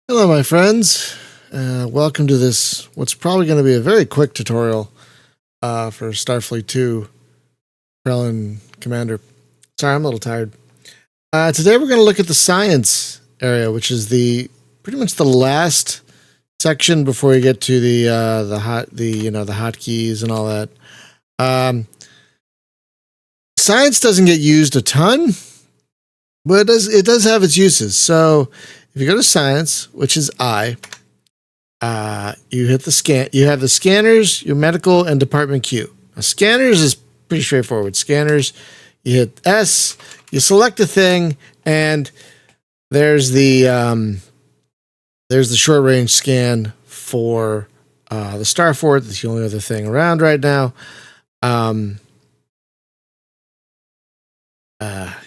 Hello, my friends. Welcome to this, what's probably going to be a very quick tutorial for Starfleet 2 Krellan Commander. Sorry, I'm a little tired. Today we're going to look at the science area, which is pretty much the last section before you get to the hotkeys and all that. Science doesn't get used a ton, but it does have its uses. So if you go to science, which is I, you hit the scan. You have the scanners, your medical, and department Q. Now, scanners is pretty straightforward. Scanners, you hit S, you select a thing, and there's the short range scan for the Starfort. That's the only other thing around right now. And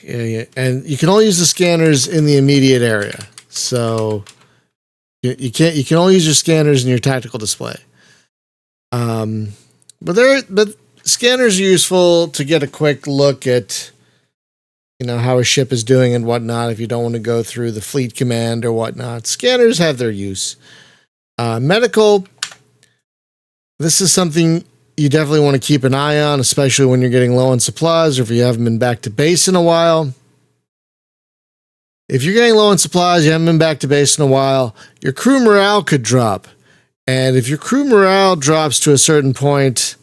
you can only use the scanners in the immediate area. So you can only use your scanners in your tactical display. But scanners are useful to get a quick look at how a ship is doing and whatnot if you don't want to go through the fleet command or whatnot. Scanners have their use. Medical, this is something you definitely want to keep an eye on, especially when you're getting low on supplies or if you haven't been back to base in a while. If you're getting low on supplies, you haven't been back to base in a while, your crew morale could drop. And if your crew morale drops to a certain point,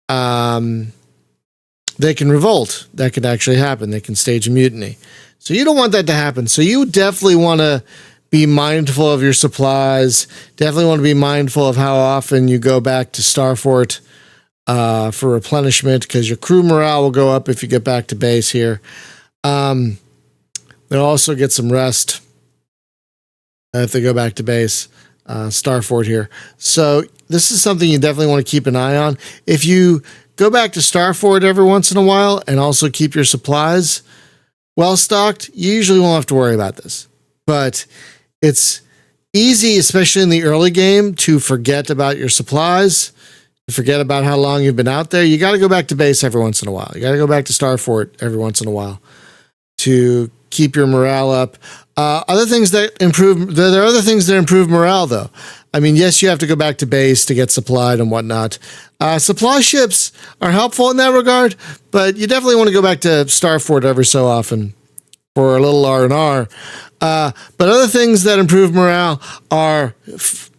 they can revolt. That could actually happen. They can stage a mutiny. So you don't want that to happen. So you definitely want to be mindful of your supplies. Definitely want to be mindful of how often you go back to Starfort for replenishment, because your crew morale will go up if you get back to base here. They'll also get some rest if they go back to base, Starfort here. So this is something you definitely want to keep an eye on. If you go back to Starfort every once in a while and also keep your supplies well stocked, you usually won't have to worry about this. But it's easy, especially in the early game, to forget about your supplies, to forget about how long you've been out there. You got to go back to base every once in a while. You got to go back to Starfort every once in a while to keep your morale up. There are other things that improve morale, though. I mean, yes, you have to go back to base to get supplied and whatnot. Supply ships are helpful in that regard, but you definitely want to go back to Starfort every so often for a little R&R. But other things that improve morale are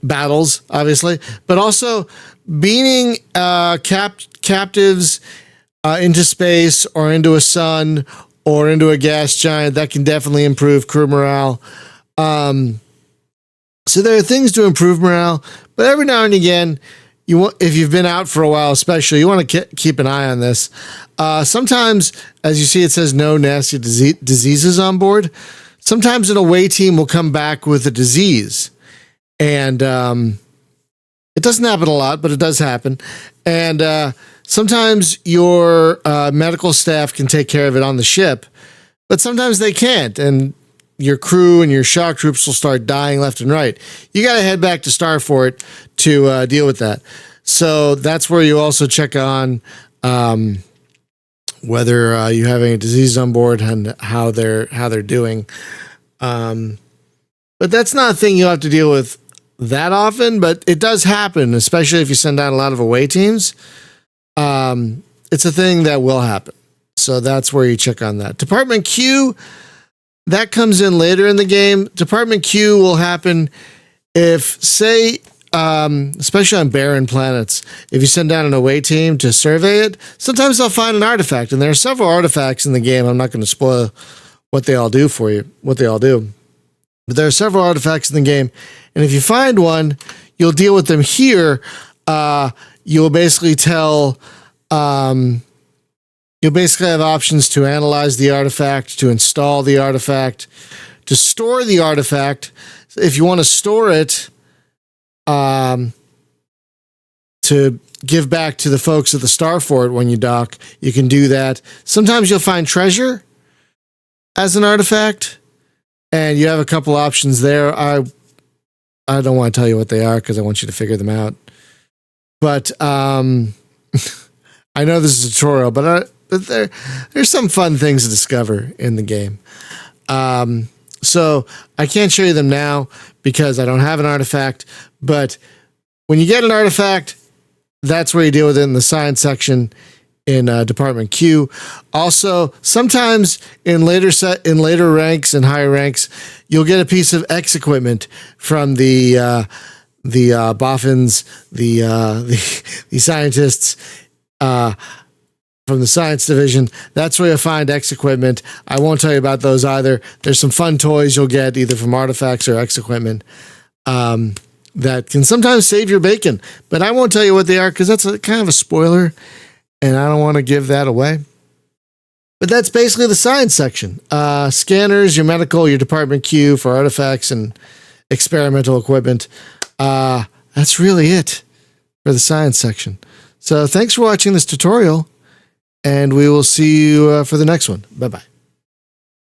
battles, obviously, but also beaming captives into space or into a sun or into a gas giant. That can definitely improve crew morale. So there are things to improve morale, but every now and again, if you've been out for a while, especially, you want to keep an eye on this. Sometimes, as you see, it says no nasty diseases on board. Sometimes an away team will come back with a disease, and it doesn't happen a lot, but it does happen. And sometimes your medical staff can take care of it on the ship, but sometimes they can't, and your crew and your shock troops will start dying left and right. You got to head back to Starfort to deal with that. So that's where you also check on whether you have any disease on board and how they're doing. But that's not a thing you'll have to deal with that often, but it does happen, especially if you send out a lot of away teams. It's a thing that will happen. So that's where you check on that. Department Q, that comes in later in the game. Department Q will happen if, say, especially on barren planets, if you send down an away team to survey it, sometimes they'll find an artifact. And there are several artifacts in the game. I'm not going to spoil what they all do for you, what they all do. But there are several artifacts in the game. And if you find one, you'll deal with them here. You'll basically you'll basically have options to analyze the artifact, to install the artifact, to store the artifact. If you want to store it, to give back to the folks at the Starfort when you dock, you can do that. Sometimes you'll find treasure as an artifact, and you have a couple options there. I don't want to tell you what they are because I want you to figure them out. But I know this is a tutorial, but there's some fun things to discover in the game. So I can't show you them now because I don't have an artifact. But when you get an artifact, that's where you deal with it in the science section in Department Q. Also, sometimes in later ranks and higher ranks, you'll get a piece of X equipment from the boffins, the scientists from the science division. That's where you'll find X equipment. I won't tell you about those either. There's some fun toys you'll get either from artifacts or X equipment that can sometimes save your bacon. But I won't tell you what they are because that's kind of a spoiler, and I don't want to give that away. But that's basically the science section. Scanners, your medical, your Department Q for artifacts and experimental equipment. That's really it for the science section. So thanks for watching this tutorial, and we will see you for the next one. Bye-bye.